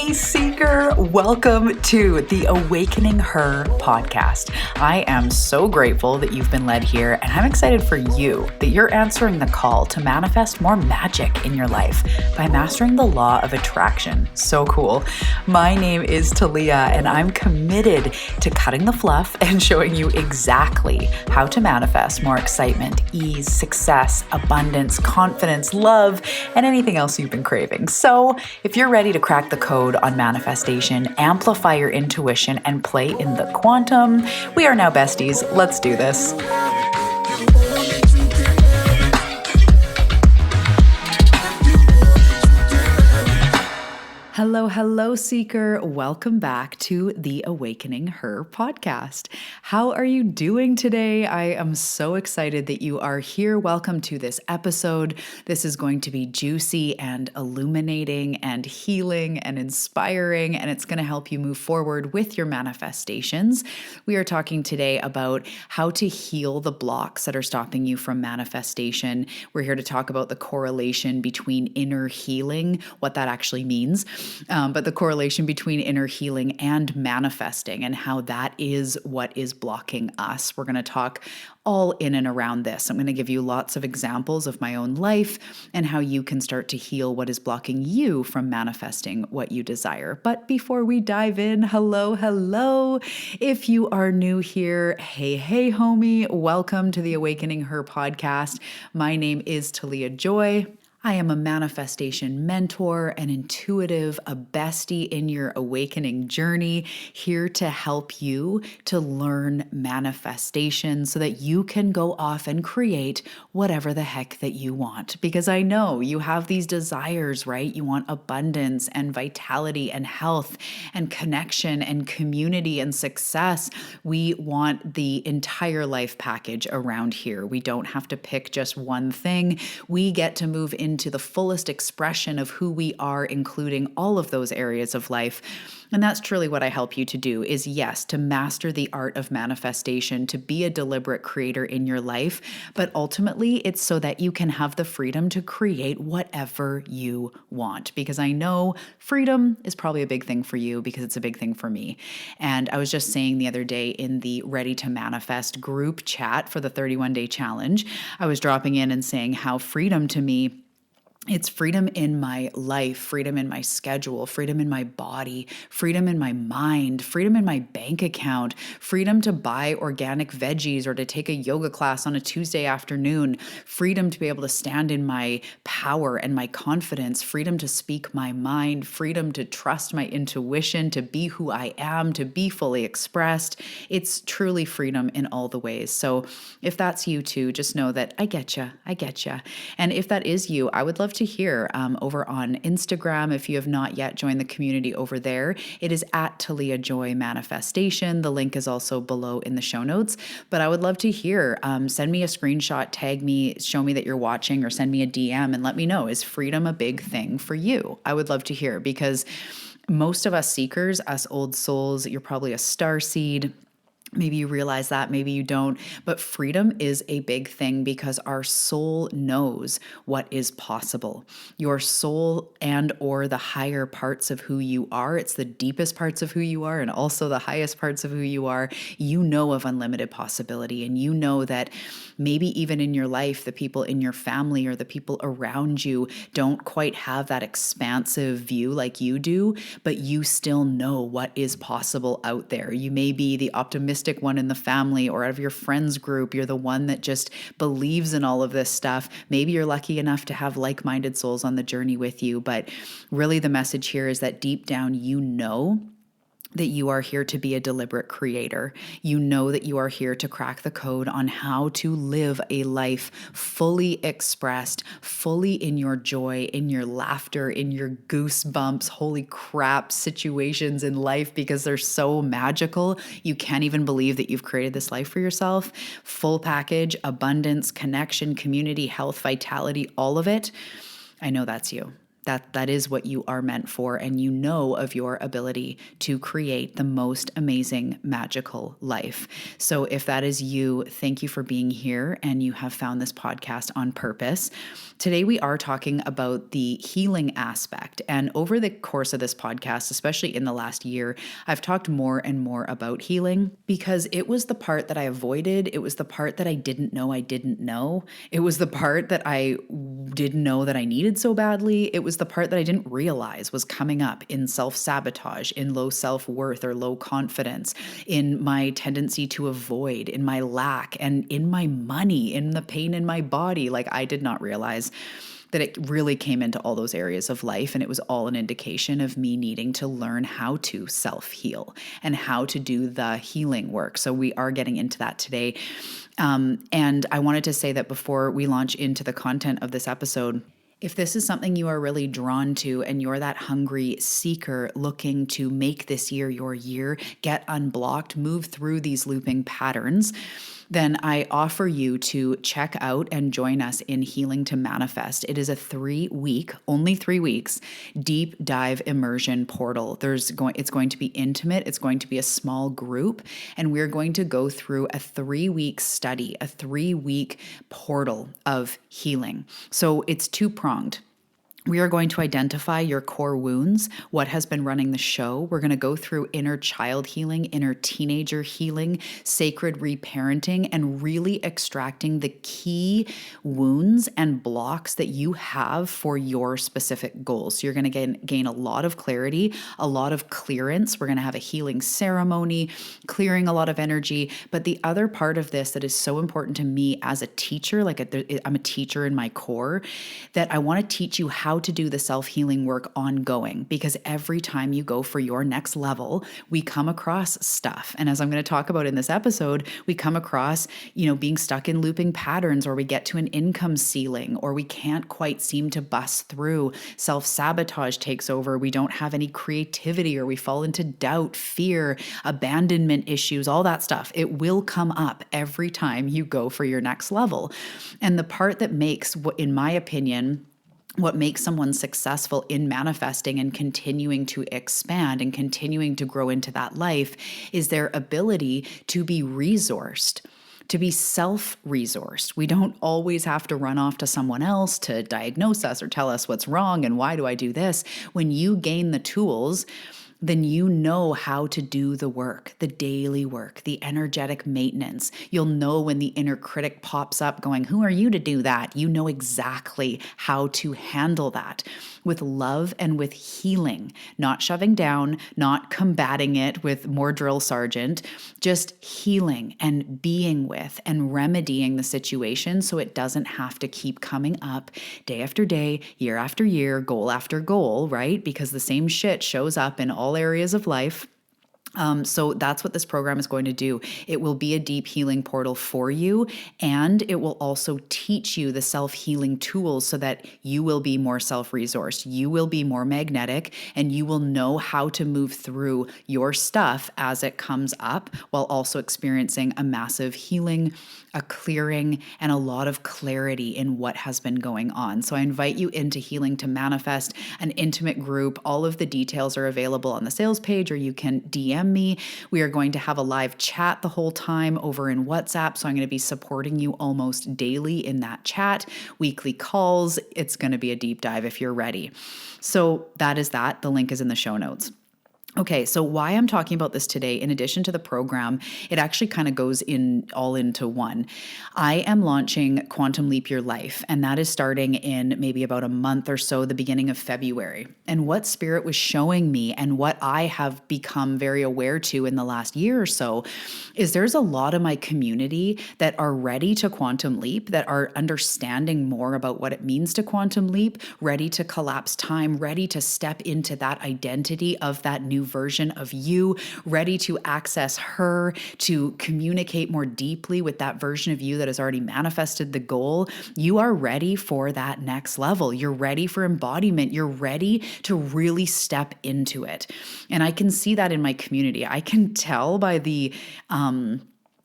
Hey Seeker, welcome to the Awakening Her podcast. I am so grateful that you've been led here, and I'm excited for you that you're answering the call to manifest more magic in your life by mastering the law of attraction. So cool. My name is Talia, and I'm committed to cutting the fluff and showing you exactly how to manifest more excitement, ease, success, abundance, confidence, love, and anything else you've been craving. So if you're ready to crack the code on manifestation, amplify your intuition, and play in the quantum, we are now besties. Let's do this. Hello, Seeker. Welcome back to the Awakening Her podcast. How are you doing today? I am so excited that you are here. Welcome to this episode. This is going to be juicy and illuminating and healing and inspiring, and it's going to help you move forward with your manifestations. We are talking today about how to heal the blocks that are stopping you from manifestation. We're here to talk about the correlation between inner healing, what that actually means. But the correlation between inner healing and manifesting and how that is what is blocking us. We're going to talk all in and around this. I'm going to give you lots of examples of my own life and how you can start to heal what is blocking you from manifesting what you desire. But before we dive in, hello. If you are new here, hey, homie, welcome to the Awakening Her podcast. My name is Talia Joy. I am a manifestation mentor, an intuitive, a bestie in your awakening journey, here to help you to learn manifestation so that you can go off and create whatever the heck that you want. Because I know you have these desires, right? You want abundance and vitality and health and connection and community and success. We want the entire life package around here. We don't have to pick just one thing. We get to move into the fullest expression of who we are, including all of those areas of life. And that's truly what I help you to do is, yes, to master the art of manifestation, to be a deliberate creator in your life. But ultimately, it's so that you can have the freedom to create whatever you want. Because I know freedom is probably a big thing for you because it's a big thing for me. And I was just saying the other day in the Ready to Manifest group chat for the 31-day challenge, I was dropping in and saying how freedom to me, it's freedom in my life, freedom in my schedule, freedom in my body, freedom in my mind, freedom in my bank account, freedom to buy organic veggies or to take a yoga class on a Tuesday afternoon, freedom to be able to stand in my power and my confidence, freedom to speak my mind, freedom to trust my intuition, to be who I am, to be fully expressed. It's truly freedom in all the ways. So if that's you too, just know that I get you. And if that is you, I would love to hear over on Instagram. If you have not yet joined the community over there, it is at Talia Joy Manifestation. The link is also below in the show notes. But I would love to hear. Send me a screenshot, tag me, show me that you're watching, or send me a DM and let me know, is freedom a big thing for you? I would love to hear, because most of us seekers, us old souls, you're probably a star seed. Maybe you realize that, maybe you don't, but freedom is a big thing because our soul knows what is possible. Your soul and or the higher parts of who you are, it's the deepest parts of who you are and also the highest parts of who you are, you know of unlimited possibility. And you know that maybe even in your life, the people in your family or the people around you don't quite have that expansive view like you do, but you still know what is possible out there. You may be the optimistic one in the family or out of your friends group. You're the one that just believes in all of this stuff. Maybe you're lucky enough to have like-minded souls on the journey with you. But really the message here is that deep down, you know that you are here to be a deliberate creator. You know that you are here to crack the code on how to live a life fully expressed, fully in your joy, in your laughter, in your goosebumps, holy crap situations in life, because they're so magical. You can't even believe that you've created this life for yourself. Full package, abundance, connection, community, health, vitality, all of it. I know that's you. That is what you are meant for, and you know of your ability to create the most amazing, magical life. So if that is you, thank you for being here, and you have found this podcast on purpose. Today we are talking about the healing aspect, and over the course of this podcast, especially in the last year, I've talked more and more about healing because it was the part that I avoided. It was the part that I didn't know I didn't know. It was the part that I didn't know that I needed so badly. It was the part that I didn't realize was coming up in self-sabotage, in low self-worth or low confidence, in my tendency to avoid, in my lack, and in my money, in the pain in my body. Like, I did not realize that it really came into all those areas of life. And it was all an indication of me needing to learn how to self-heal and how to do the healing work. So we are getting into that today. And I wanted to say that before we launch into the content of this episode, if this is something you are really drawn to and you're that hungry seeker looking to make this year your year, get unblocked, move through these looping patterns, then I offer you to check out and join us in Healing to Manifest. It is a 3-week, only 3 weeks, deep dive immersion portal. It's going to be intimate. It's going to be a small group, and we're going to go through a 3-week study, a 3-week portal of healing. So it's two-pronged. We are going to identify your core wounds, what has been running the show. We're going to go through inner child healing, inner teenager healing, sacred reparenting, and really extracting the key wounds and blocks that you have for your specific goals. So you're going to gain a lot of clarity, a lot of clearance. We're going to have a healing ceremony, clearing a lot of energy. But the other part of this that is so important to me as a teacher, I'm a teacher in my core, that I want to teach you how to do the self-healing work ongoing, because every time you go for your next level, we come across stuff. And as I'm going to talk about in this episode, we come across, being stuck in looping patterns, or we get to an income ceiling, or we can't quite seem to bust through. Self-sabotage takes over. We don't have any creativity, or we fall into doubt, fear, abandonment issues, all that stuff. It will come up every time you go for your next level. And the part that makes, in my opinion, what makes someone successful in manifesting and continuing to expand and continuing to grow into that life is their ability to be resourced, to be self-resourced. We don't always have to run off to someone else to diagnose us or tell us what's wrong and why do I do this. When you gain the tools, then you know how to do the work, the daily work, the energetic maintenance. You'll know when the inner critic pops up going, who are you to do that? You know exactly how to handle that with love and with healing, not shoving down, not combating it with more drill sergeant, just healing and being with and remedying the situation so it doesn't have to keep coming up day after day, year after year, goal after goal, right? Because the same shit shows up in all areas of life. So that's what this program is going to do. It will be a deep healing portal for you, and it will also teach you the self-healing tools so that you will be more self-resourced, you will be more magnetic, and you will know how to move through your stuff as it comes up while also experiencing a massive healing, a clearing, and a lot of clarity in what has been going on. So I invite you into Healing to Manifest, an intimate group. All of the details are available on the sales page, or you can DM me. We are going to have a live chat the whole time over in WhatsApp. So I'm going to be supporting you almost daily in that chat, weekly calls. It's going to be a deep dive if you're ready. So that is that. The link is in the show notes. Okay, so why I'm talking about this today, in addition to the program, it actually kind of goes all into one. I am launching Quantum Leap Your Life, and that is starting in maybe about a month or so, the beginning of February. And what Spirit was showing me and what I have become very aware to in the last year or so is there's a lot of my community that are ready to quantum leap, that are understanding more about what it means to quantum leap, ready to collapse time, ready to step into that identity of that new version of you, ready to access her, to communicate more deeply with that version of you that has already manifested the goal. You are ready for that next level. You're ready for embodiment. You're ready to really step into it. And I can see that in my community. I can tell by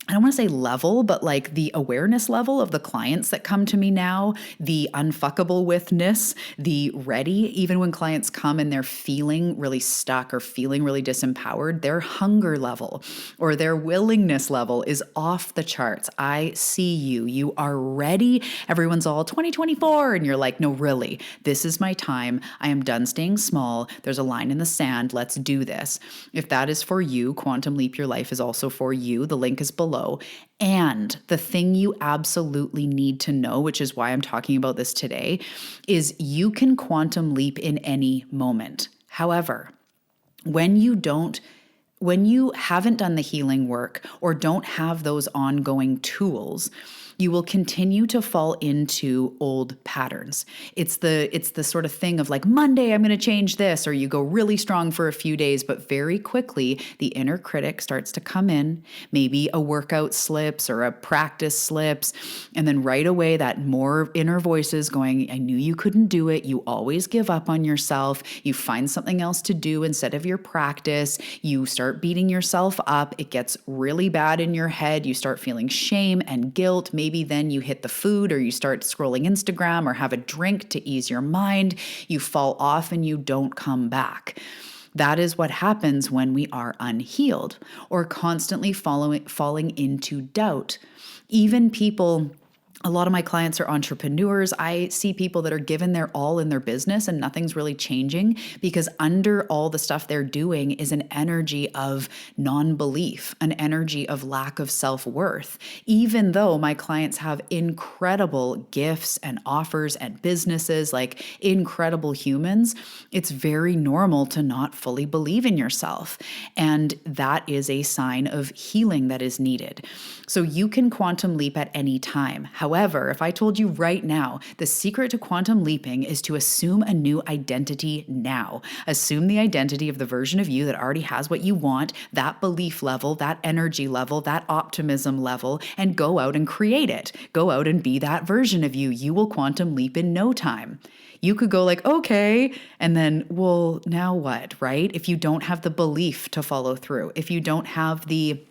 I don't want to say level, but like the awareness level of the clients that come to me now, the unfuckable withness, the ready, even when clients come and they're feeling really stuck or feeling really disempowered, their hunger level or their willingness level is off the charts. I see you. You are ready. Everyone's all 2024. And you're like, no, really, this is my time. I am done staying small. There's a line in the sand. Let's do this. If that is for you, Quantum Leap Your Life is also for you. The link is below. And the thing you absolutely need to know, which is why I'm talking about this today, is you can quantum leap in any moment. However, when you haven't done the healing work or don't have those ongoing tools, you will continue to fall into old patterns. It's the sort of thing of like, Monday, I'm going to change this, or you go really strong for a few days, but very quickly the inner critic starts to come in. Maybe a workout slips or a practice slips. And then right away, that more inner voices going, I knew you couldn't do it. You always give up on yourself. You find something else to do instead of your practice. You start beating yourself up. It gets really bad in your head. You start feeling shame and guilt. Maybe then you hit the food or you start scrolling Instagram or have a drink to ease your mind. You fall off and you don't come back. That is what happens when we are unhealed or constantly falling into doubt. Even people, a lot of my clients are entrepreneurs. I see people that are given their all in their business and nothing's really changing because under all the stuff they're doing is an energy of non-belief, an energy of lack of self-worth. Even though my clients have incredible gifts and offers and businesses, like incredible humans, it's very normal to not fully believe in yourself. And that is a sign of healing that is needed. So you can quantum leap at any time. However, if I told you right now, the secret to quantum leaping is to assume a new identity now. Assume the identity of the version of you that already has what you want, that belief level, that energy level, that optimism level, and go out and create it. Go out and be that version of you. You will quantum leap in no time. You could go like, okay, and then, well, now what, right? If you don't have the belief to follow through, if you don't have the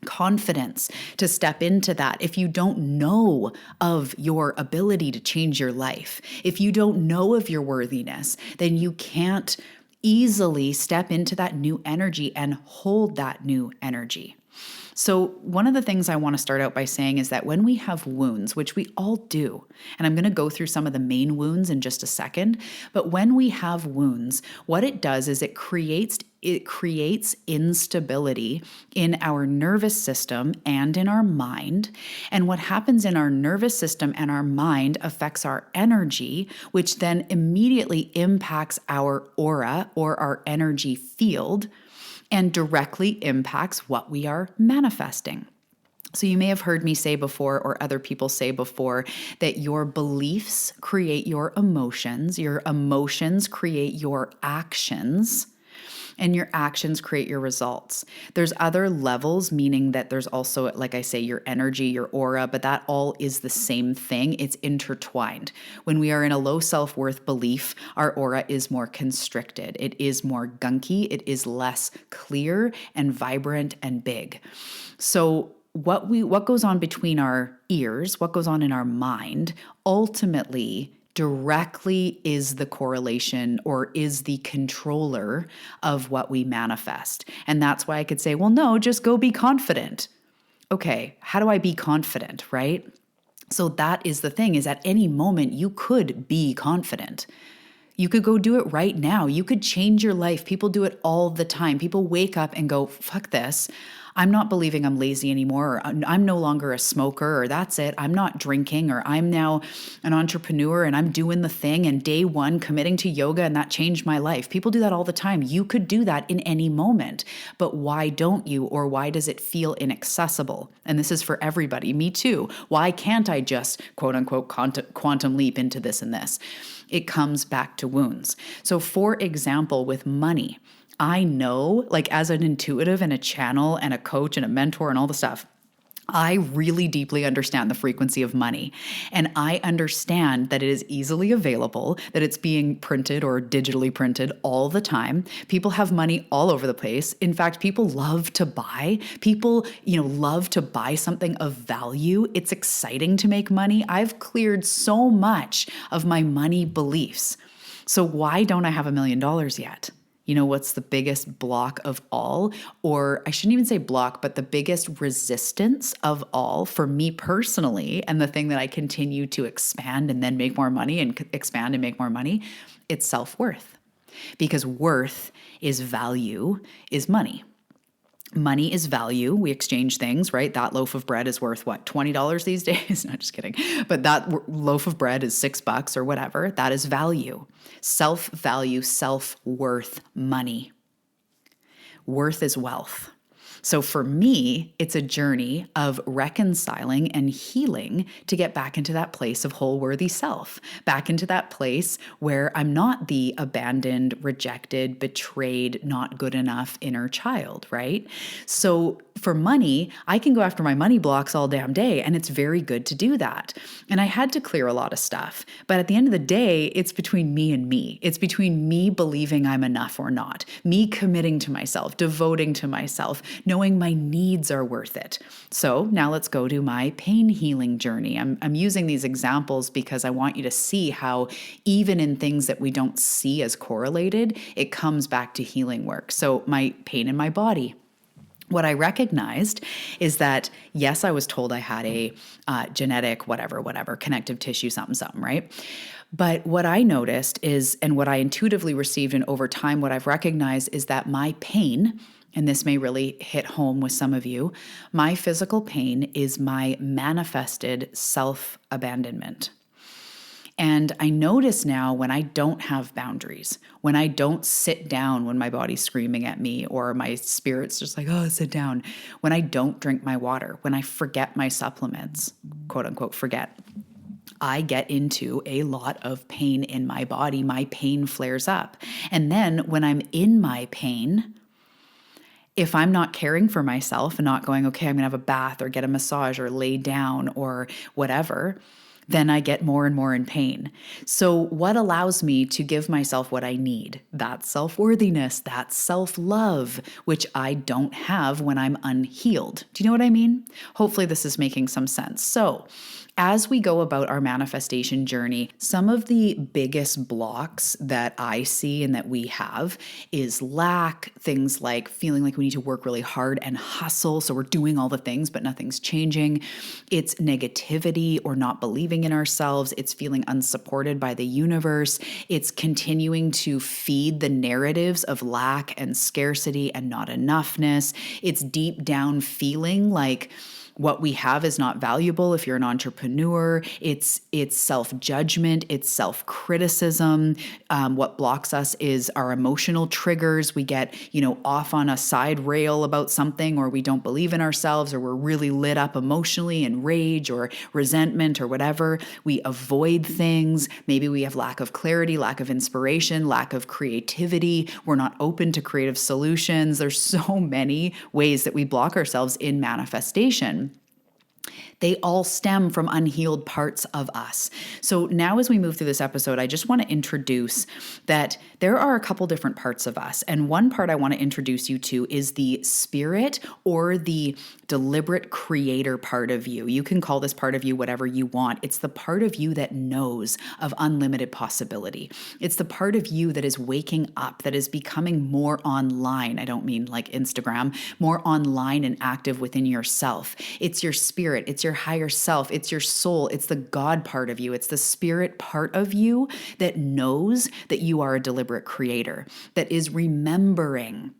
confidence to step into that, if you don't know of your ability to change your life, if you don't know of your worthiness, then you can't easily step into that new energy and hold that new energy. So one of the things I want to start out by saying is that when we have wounds, which we all do, and I'm going to go through some of the main wounds in just a second, but when we have wounds, what it does is it creates instability in our nervous system and in our mind. And what happens in our nervous system and our mind affects our energy, which then immediately impacts our aura or our energy field, and directly impacts what we are manifesting. So you may have heard me say before, or other people say before, that your beliefs create your emotions create your actions, and your actions create your results. There's other levels, meaning that there's also, like I say, your energy, your aura, but that all is the same thing. It's intertwined. When we are in a low self-worth belief, our aura is more constricted. It is more gunky. It is less clear and vibrant and big. So what goes on between our ears, what goes on in our mind, ultimately directly is the correlation or is the controller of what we manifest. And that's why I could say, well, no, just go be confident. Okay, how do I be confident, right? So that is the thing, is at any moment you could be confident. You could go do it right now. You could change your life. People do it all the time. People wake up and go, fuck this. I'm not believing I'm lazy anymore, or I'm no longer a smoker, or that's it. I'm not drinking, or I'm now an entrepreneur and I'm doing the thing, and day one committing to yoga, and that changed my life. People do that all the time. You could do that in any moment, but why don't you? Or why does it feel inaccessible? And this is for everybody, me too. Why can't I just quote unquote quantum leap into this and this? It comes back to wounds. So for example, with money, I know, like as an intuitive and a channel and a coach and a mentor and all the stuff, I really deeply understand the frequency of money, and I understand that it is easily available, that it's being printed or digitally printed all the time. People have money all over the place. In fact, people love to buy. People, love to buy something of value. It's exciting to make money. I've cleared so much of my money beliefs. So why don't I have $1,000,000 yet? You know what's the biggest block of all? Or I shouldn't even say block, but the biggest resistance of all for me personally, and the thing that I continue to expand and then make more money and expand and make more money, it's self-worth. Because worth is value, is money. Money is value. We exchange things, right? That loaf of bread is worth what, $20 these days? No, just kidding. But that loaf of bread is $6 or whatever. That is value. Self-value, self-worth, money. Worth is wealth. So for me, it's a journey of reconciling and healing to get back into that place of whole worthy self, back into that place where I'm not the abandoned, rejected, betrayed, not good enough inner child, right? So for money, I can go after my money blocks all damn day, and it's very good to do that. And I had to clear a lot of stuff. But at the end of the day, it's between me and me. It's between me believing I'm enough or not, me committing to myself, devoting to myself, knowing my needs are worth it. So now let's go to my pain healing journey. I'm using these examples because I want you to see how even in things that we don't see as correlated, it comes back to healing work. So my pain in my body. What I recognized is that, yes, I was told I had a genetic whatever, connective tissue, something, right? But what I noticed is, and what I intuitively received and over time, what I've recognized is that my pain, and this may really hit home with some of you, my physical pain is my manifested self-abandonment. And I notice now when I don't have boundaries, when I don't sit down when my body's screaming at me or my spirit's just like, oh, sit down, when I don't drink my water, when I forget my supplements, quote unquote, forget, I get into a lot of pain in my body. My pain flares up. And then when I'm in my pain, if I'm not caring for myself and not going, okay, I'm going to have a bath or get a massage or lay down or whatever, then I get more and more in pain. So what allows me to give myself what I need? That's self-worthiness, that's self-love, which I don't have when I'm unhealed. Do you know what I mean? Hopefully this is making some sense. So as we go about our manifestation journey, some of the biggest blocks that I see and that we have is lack, things like feeling like we need to work really hard and hustle. So we're doing all the things, but nothing's changing. It's negativity or not believing in ourselves. It's feeling unsupported by the universe. It's continuing to feed the narratives of lack and scarcity and not enoughness. It's deep down feeling like what we have is not valuable if you're an entrepreneur. It's self-judgment, it's self-criticism. What blocks us is our emotional triggers. We get, off on a side rail about something, or we don't believe in ourselves, or we're really lit up emotionally in rage or resentment or whatever. We avoid things. Maybe we have lack of clarity, lack of inspiration, lack of creativity. We're not open to creative solutions. There's so many ways that we block ourselves in manifestation. They all stem from unhealed parts of us. So now as we move through this episode, I just want to introduce that there are a couple different parts of us. And one part I want to introduce you to is the spirit or the deliberate creator part of you. You can call this part of you whatever you want. It's the part of you that knows of unlimited possibility. It's the part of you that is waking up, that is becoming more online. I don't mean like Instagram, more online and active within yourself. It's your spirit. It's your higher self. It's your soul. It's the God part of you. It's the spirit part of you that knows that you are a deliberate creator, that is remembering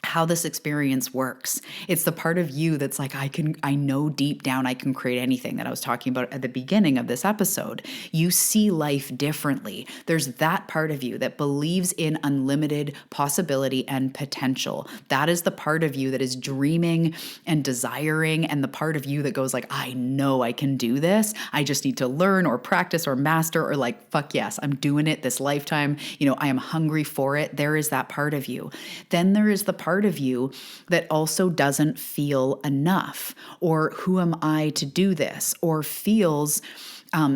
how this experience works. It's the part of you that's like, I know deep down I can create anything that I was talking about at the beginning of this episode. You see life differently. There's that part of you that believes in unlimited possibility and potential. That is the part of you that is dreaming and desiring, and the part of you that goes like, I know I can do this. I just need to learn or practice or master, or like, fuck yes, I'm doing it this lifetime. I am hungry for it. There is that part of you. Then there is the part part of you that also doesn't feel enough, or who am I to do this, or feels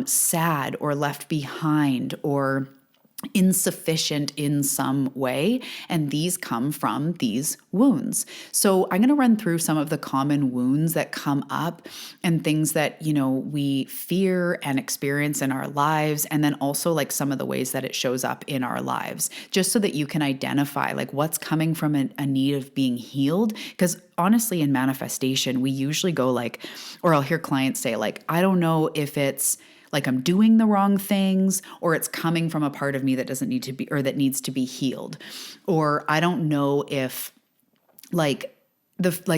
sad or left behind or insufficient in some way. And these come from these wounds. So I'm going to run through some of the common wounds that come up and things that, we fear and experience in our lives. And then also like some of the ways that it shows up in our lives, just so that you can identify like what's coming from a need of being healed. Because honestly, in manifestation, we usually go like, or I'll hear clients say like, I don't know if it's like I'm doing the wrong things, or it's coming from a part of me that doesn't need to be, or that needs to be healed. Or I don't know if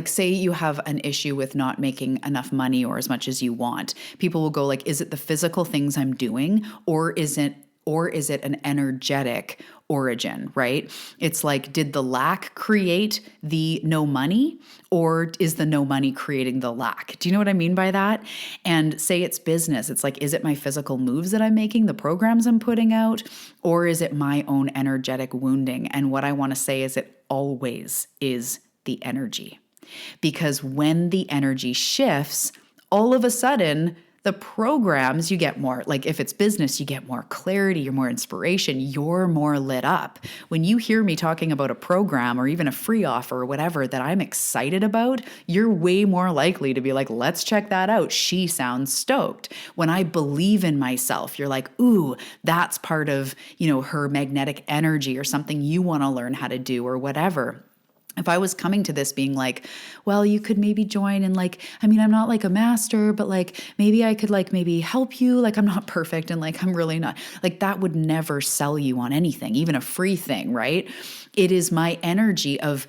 say you have an issue with not making enough money or as much as you want. People will go like, is it the physical things I'm doing, or is it an energetic origin, right? It's like, did the lack create the no money, or is the no money creating the lack? Do you know what I mean by that? And say it's business. It's like, is it my physical moves that I'm making, the programs I'm putting out, or is it my own energetic wounding? And what I want to say is it always is the energy. Because when the energy shifts, all of a sudden, the programs, you get more, like if it's business, you get more clarity, you're more inspiration, you're more lit up. When you hear me talking about a program or even a free offer or whatever that I'm excited about, you're way more likely to be like, let's check that out. She sounds stoked. When I believe in myself, you're like, ooh, that's part of, her magnetic energy or something you want to learn how to do or whatever. If I was coming to this being like, well, you could maybe join and like, I'm not like a master, but like maybe I could like maybe help you. Like I'm not perfect and like I'm really not, like that would never sell you on anything, even a free thing, right? It is my energy of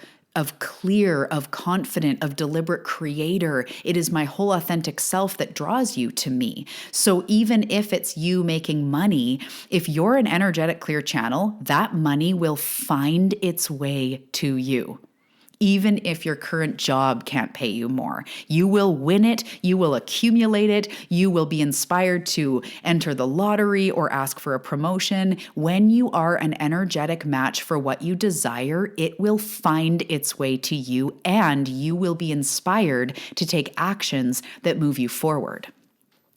clear, of confident, of deliberate creator. It is my whole authentic self that draws you to me. So even if it's you making money, if you're an energetic clear channel, that money will find its way to you. Even if your current job can't pay you more, you will win it, you will accumulate it, you will be inspired to enter the lottery or ask for a promotion. When you are an energetic match for what you desire, it will find its way to you, and you will be inspired to take actions that move you forward.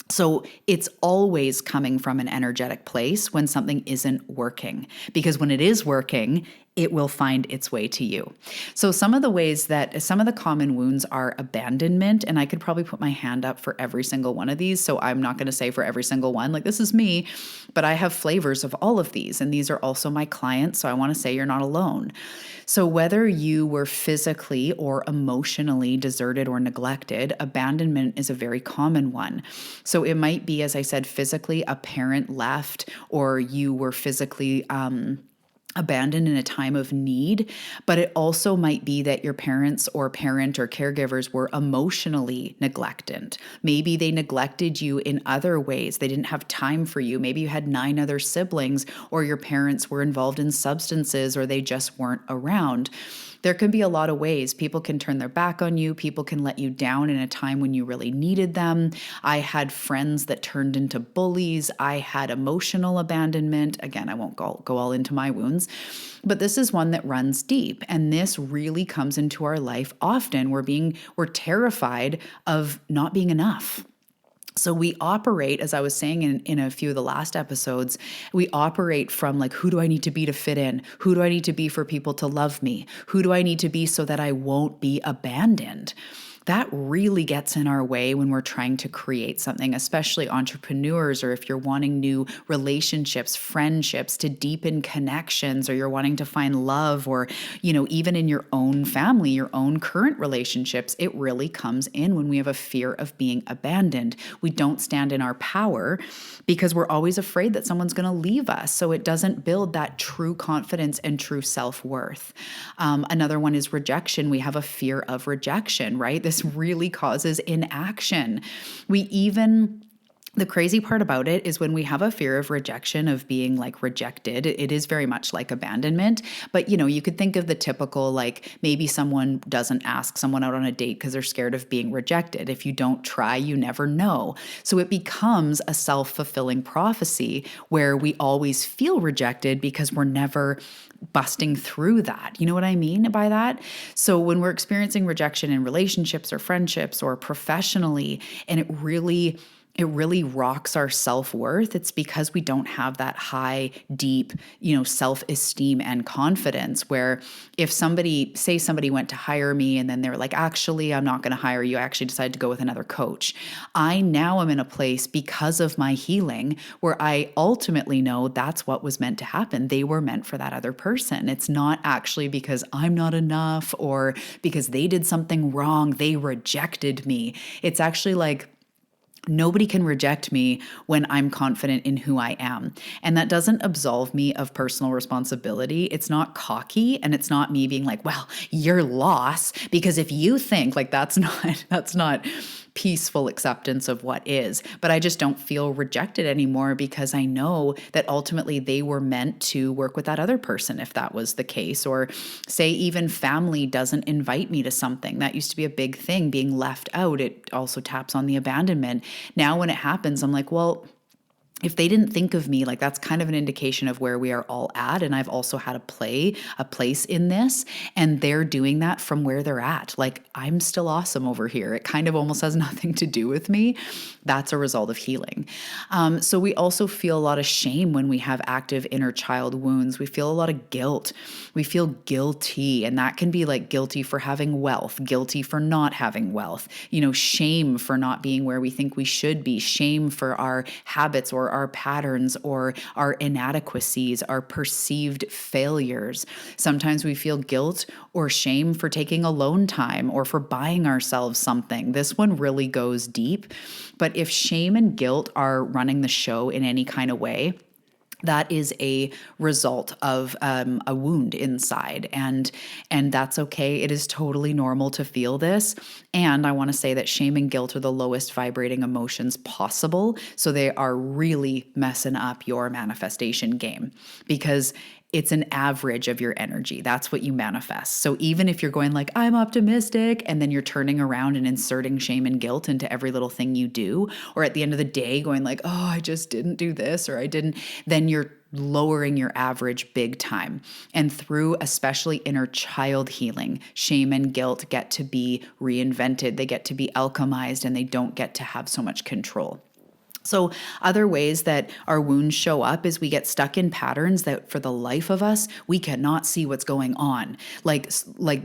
So it's always coming from an energetic place when something isn't working, because when it is working, it will find its way to you. So some of the common wounds are abandonment, and I could probably put my hand up for every single one of these. So I'm not going to say for every single one, like this is me, but I have flavors of all of these, and these are also my clients. So I want to say you're not alone. So whether you were physically or emotionally deserted or neglected, abandonment is a very common one. So it might be, as I said, physically a parent left, or you were physically abandoned in a time of need, but it also might be that your parents or parent or caregivers were emotionally neglected. Maybe they neglected you in other ways. They didn't have time for you. Maybe you had 9 other siblings, or your parents were involved in substances, or they just weren't around. There can be a lot of ways. People can turn their back on you. People can let you down in a time when you really needed them. I had friends that turned into bullies. I had emotional abandonment. Again, I won't go all into my wounds, but this is one that runs deep. And this really comes into our life often. We're terrified of not being enough. So we operate, as I was saying in a few of the last episodes, we operate from like, who do I need to be to fit in? Who do I need to be for people to love me? Who do I need to be so that I won't be abandoned? That really gets in our way when we're trying to create something, especially entrepreneurs, or if you're wanting new relationships, friendships, to deepen connections, or you're wanting to find love, or, even in your own family, your own current relationships, it really comes in when we have a fear of being abandoned. We don't stand in our power because we're always afraid that someone's going to leave us. So it doesn't build that true confidence and true self-worth. Another one is rejection. We have a fear of rejection, right? This really causes inaction. We even The crazy part about it is when we have a fear of rejection, of being like rejected, it is very much like abandonment. But you could think of the typical, like maybe someone doesn't ask someone out on a date because they're scared of being rejected. If you don't try, you never know. So it becomes a self-fulfilling prophecy where we always feel rejected because we're never busting through that. You know what I mean by that? So when we're experiencing rejection in relationships or friendships or professionally, and it really rocks our self-worth, it's because we don't have that high, deep, self-esteem and confidence, where if somebody went to hire me and then they're like, actually, I'm not going to hire you. I actually decided to go with another coach. I now am in a place, because of my healing, where I ultimately know that's what was meant to happen. They were meant for that other person. It's not actually because I'm not enough or because they did something wrong, they rejected me. It's actually like, nobody can reject me when I'm confident in who I am. And that doesn't absolve me of personal responsibility. It's not cocky, and it's not me being like, well, your loss, because if you think like that's not peaceful acceptance of what is. But I just don't feel rejected anymore, because I know that ultimately they were meant to work with that other person, if that was the case. Or say even family doesn't invite me to something. That used to be a big thing, being left out. It also taps on the abandonment. Now when it happens, I'm like, well, if they didn't think of me, like that's kind of an indication of where we are all at. And I've also had a place in this, and they're doing that from where they're at. Like, I'm still awesome over here. It kind of almost has nothing to do with me. That's a result of healing. So we also feel a lot of shame when we have active inner child wounds. We feel a lot of guilt. We feel guilty, and that can be like guilty for having wealth, guilty for not having wealth, shame for not being where we think we should be, shame for our habits or our patterns or our inadequacies, our perceived failures. Sometimes we feel guilt or shame for taking alone time or for buying ourselves something. This one really goes deep. But if shame and guilt are running the show in any kind of way, that is a result of a wound inside, and that's okay. It is totally normal to feel this. And I want to say that shame and guilt are the lowest vibrating emotions possible, so they are really messing up your manifestation game, because it's an average of your energy. That's what you manifest. So even if you're going like, I'm optimistic, and then you're turning around and inserting shame and guilt into every little thing you do, or at the end of the day going like, oh, I just didn't do this, or I didn't, then you're lowering your average big time. And through especially inner child healing, shame and guilt get to be reinvented. They get to be alchemized, and they don't get to have so much control. So other ways that our wounds show up is we get stuck in patterns that for the life of us, we cannot see what's going on. Like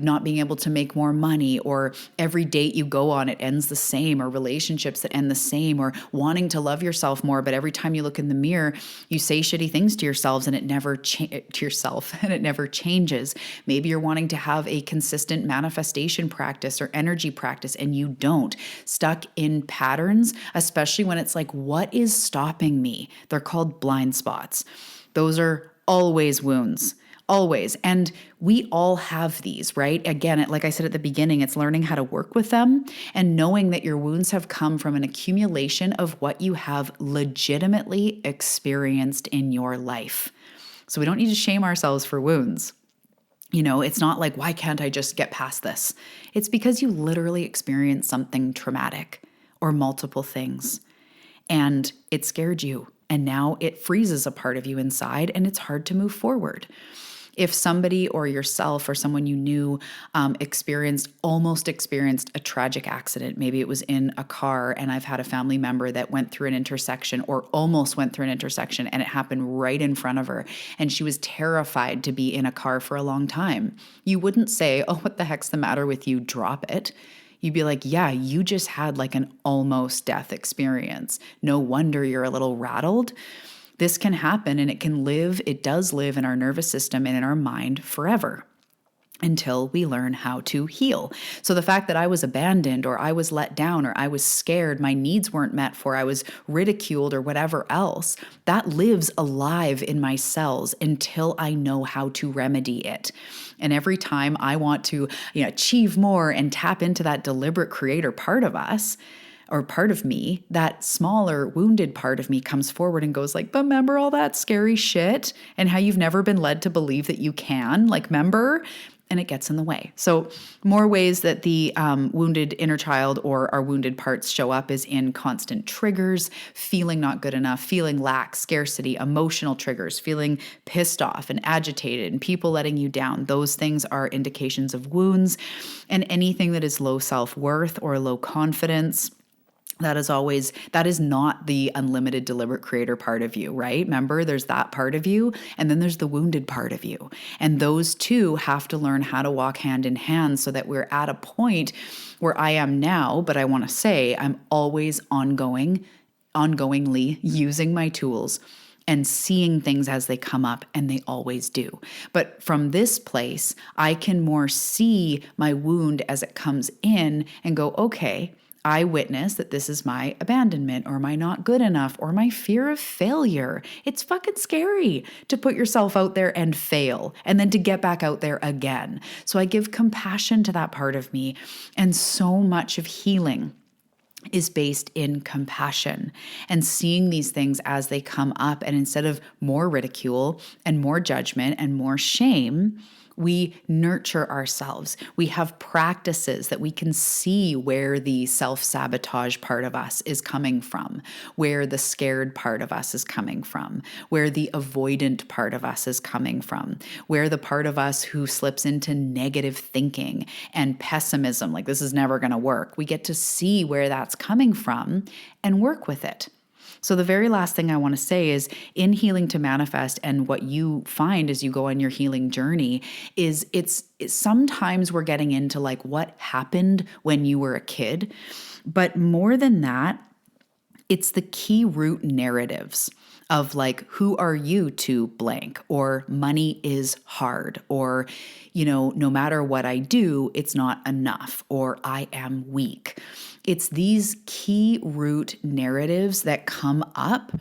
not being able to make more money, or every date you go on, it ends the same, or relationships that end the same, or wanting to love yourself more. But every time you look in the mirror, you say shitty things to yourselves, and it never and it never changes. Maybe you're wanting to have a consistent manifestation practice or energy practice, and you don't. Stuck in patterns, especially when it's like, what is stopping me? They're called blind spots. Those are always wounds, always. And we all have these, right? Again, like I said at the beginning, it's learning how to work with them and knowing that your wounds have come from an accumulation of what you have legitimately experienced in your life. So we don't need to shame ourselves for wounds. It's not like, why can't I just get past this? It's because you literally experienced something traumatic or multiple things, and it scared you, and now it freezes a part of you inside, and it's hard to move forward. If somebody or yourself or someone you knew almost experienced a tragic accident, maybe it was in a car, and I've had a family member that went through an intersection or almost went through an intersection, and it happened right in front of her, and she was terrified to be in a car for a long time. You wouldn't say, oh, what the heck's the matter with you? Drop it. You'd be like, yeah, you just had like an almost death experience. No wonder you're a little rattled. This can happen, and it does live in our nervous system and in our mind forever, until we learn how to heal. So the fact that I was abandoned, or I was let down, or I was scared, my needs weren't met for, I was ridiculed, or whatever else, that lives alive in my cells until I know how to remedy it. And every time I want to achieve more and tap into that deliberate creator part of us, or part of me, that smaller wounded part of me comes forward and goes like, but remember all that scary shit and how you've never been led to believe that you can, like, remember? And it gets in the way. So more ways that the wounded inner child or our wounded parts show up is in constant triggers, feeling not good enough, feeling lack, scarcity, emotional triggers, feeling pissed off and agitated, and people letting you down. Those things are indications of wounds. And anything that is low self-worth or low confidence, that is not the unlimited deliberate creator part of you, right? Remember, there's that part of you, and then there's the wounded part of you. And those two have to learn how to walk hand in hand so that we're at a point where I am now, but I want to say I'm always ongoingly using my tools and seeing things as they come up, and they always do. But from this place, I can more see my wound as it comes in and go, okay, I witness that this is my abandonment or my not good enough or my fear of failure. It's fucking scary to put yourself out there and fail and then to get back out there again. So I give compassion to that part of me, and so much of healing is based in compassion and seeing these things as they come up. And instead of more ridicule and more judgment and more shame, we nurture ourselves. We have practices that we can see where the self-sabotage part of us is coming from, where the scared part of us is coming from, where the avoidant part of us is coming from, where the part of us who slips into negative thinking and pessimism, like this is never going to work. We get to see where that's coming from and work with it. So the very last thing I want to say is in Healing to Manifest, and what you find as you go on your healing journey is it's sometimes we're getting into like what happened when you were a kid, but more than that, it's the key root narratives of like, who are you to blank, or money is hard, or, no matter what I do, it's not enough, or I am weak. It's these key root narratives that come up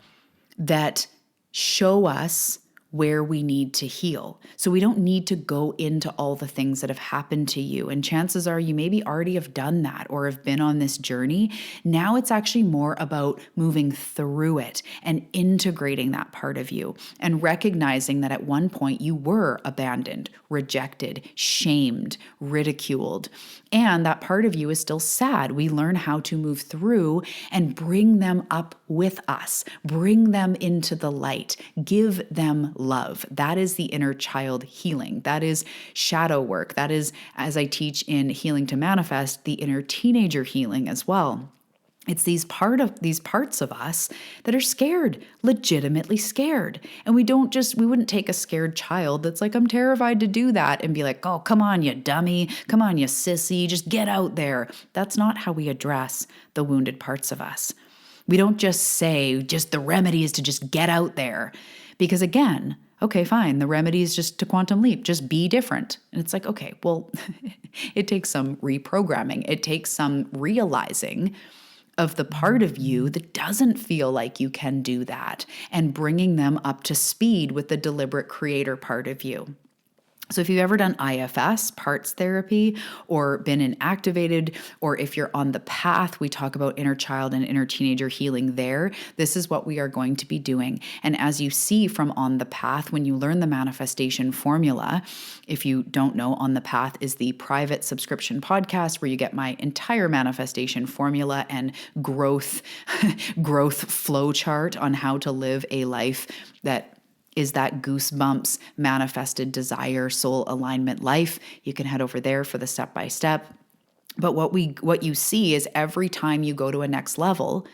that show us where we need to heal. So we don't need to go into all the things that have happened to you. And chances are you maybe already have done that or have been on this journey. Now it's actually more about moving through it and integrating that part of you and recognizing that at one point you were abandoned, rejected, shamed, ridiculed. And that part of you is still sad. We learn how to move through and bring them up with us, bring them into the light, give them love. That is the inner child healing. That is shadow work. That is, as I teach in Healing to Manifest, the inner teenager healing as well. It's these parts of us that are scared, legitimately scared. And we wouldn't take a scared child that's like, I'm terrified to do that, and be like, oh, come on, you dummy. Come on, you sissy. Just get out there. That's not how we address the wounded parts of us. We don't just say, just the remedy is to just get out there. Because again, okay, fine, the remedy is just to quantum leap, just be different. And it's like, okay, well, it takes some reprogramming. It takes some realizing of the part of you that doesn't feel like you can do that, and bringing them up to speed with the deliberate creator part of you. So if you've ever done IFS, parts therapy, or been inactivated, or if you're on the path, we talk about inner child and inner teenager healing there. This is what we are going to be doing. And as you see from On the Path, when you learn the manifestation formula, if you don't know, On the Path is the private subscription podcast where you get my entire manifestation formula and growth flow chart on how to live a life that is that goosebumps, manifested desire, soul alignment life. You can head over there for the step-by-step. But what you see is every time you go to a next level,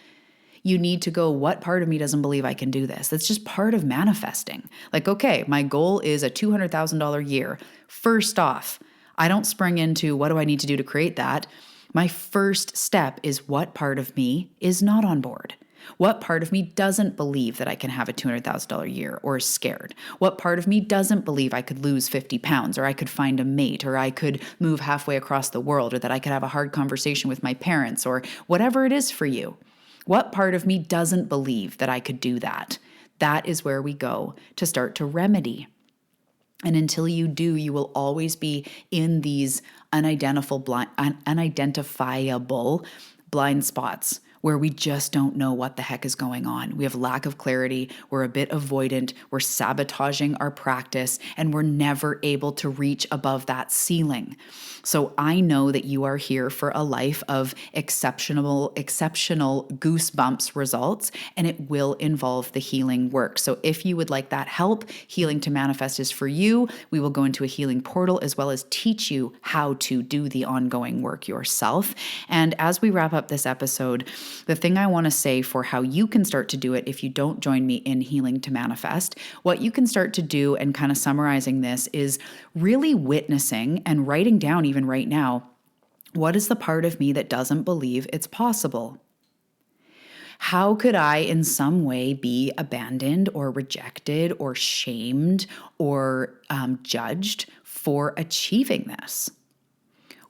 you need to go, what part of me doesn't believe I can do this? That's just part of manifesting. Like, okay, my goal is a $200,000 year. First off, I don't spring into what do I need to do to create that. My first step is what part of me is not on board. What part of me doesn't believe that I can have a $200,000 year, or is scared? What part of me doesn't believe I could lose 50 pounds, or I could find a mate, or I could move halfway across the world, or that I could have a hard conversation with my parents, or whatever it is for you? What part of me doesn't believe that I could do that? That is where we go to start to remedy. And until you do, you will always be in these unidentifiable blind spots where we just don't know what the heck is going on. We have lack of clarity. We're a bit avoidant. We're sabotaging our practice, and we're never able to reach above that ceiling. So I know that you are here for a life of exceptional goosebumps results, and it will involve the healing work. So if you would like that help, Healing to Manifest is for you. We will go into a healing portal as well as teach you how to do the ongoing work yourself. And as we wrap up this episode, the thing I want to say for how you can start to do it if you don't join me in Healing to Manifest, what you can start to do, and kind of summarizing this, is really witnessing and writing down even right now, what is the part of me that doesn't believe it's possible? How could I in some way be abandoned or rejected or shamed or judged for achieving this?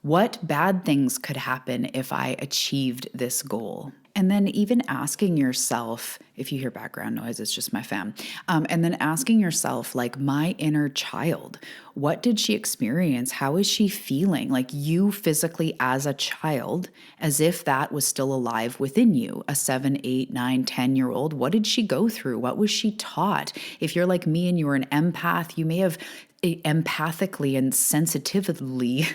What bad things could happen if I achieved this goal? And then even asking yourself, if you hear background noise, it's just my fam. And then asking yourself, like, my inner child, what did she experience? How is she feeling? Like, you physically as a child, as if that was still alive within you, a 7, 8, 9, 10-year-old. What did she go through? What was she taught? If you're like me and you were an empath, you may have empathically and sensitively,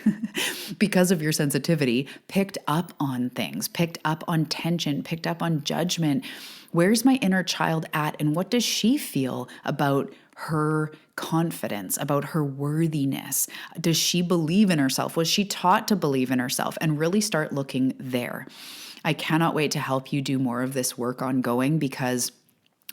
because of your sensitivity, picked up on things, picked up on tension, picked up on judgment. Where's my inner child at? And what does she feel about her confidence, about her worthiness? Does she believe in herself? Was she taught to believe in herself? And really start looking there. I cannot wait to help you do more of this work ongoing, because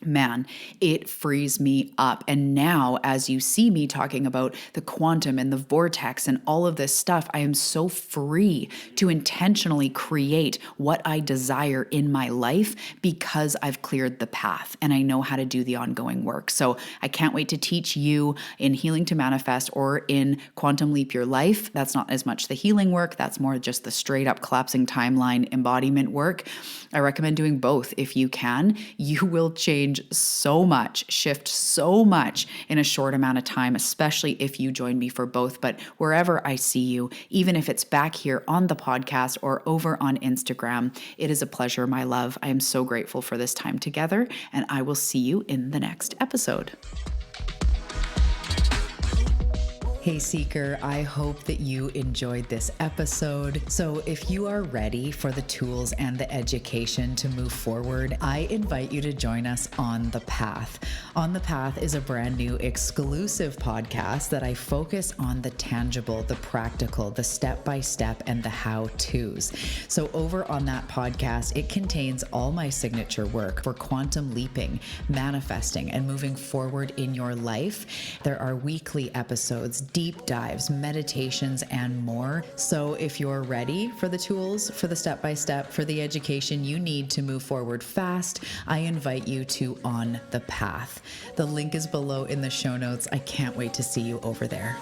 man, it frees me up. And now, as you see me talking about the quantum and the vortex and all of this stuff, I am so free to intentionally create what I desire in my life, because I've cleared the path and I know how to do the ongoing work. So I can't wait to teach you in Healing to Manifest or in Quantum Leap Your Life. That's not as much the healing work. That's more just the straight up collapsing timeline embodiment work. I recommend doing both if you can. You will change so much, shift so much in a short amount of time, especially if you join me for both. But wherever I see you, even if it's back here on the podcast or over on Instagram, it is a pleasure, my love. I am so grateful for this time together, and I will see you in the next episode. Hey Seeker, I hope that you enjoyed this episode. So if you are ready for the tools and the education to move forward, I invite you to join us on The Path. On The Path is a brand new exclusive podcast that I focus on the tangible, the practical, the step-by-step, and the how-tos. So over on that podcast, it contains all my signature work for quantum leaping, manifesting, and moving forward in your life. There are weekly episodes, deep dives, meditations, and more. So if you're ready for the tools, for the step-by-step, for the education you need to move forward fast, I invite you to On the Path. The link is below in the show notes. I can't wait to see you over there.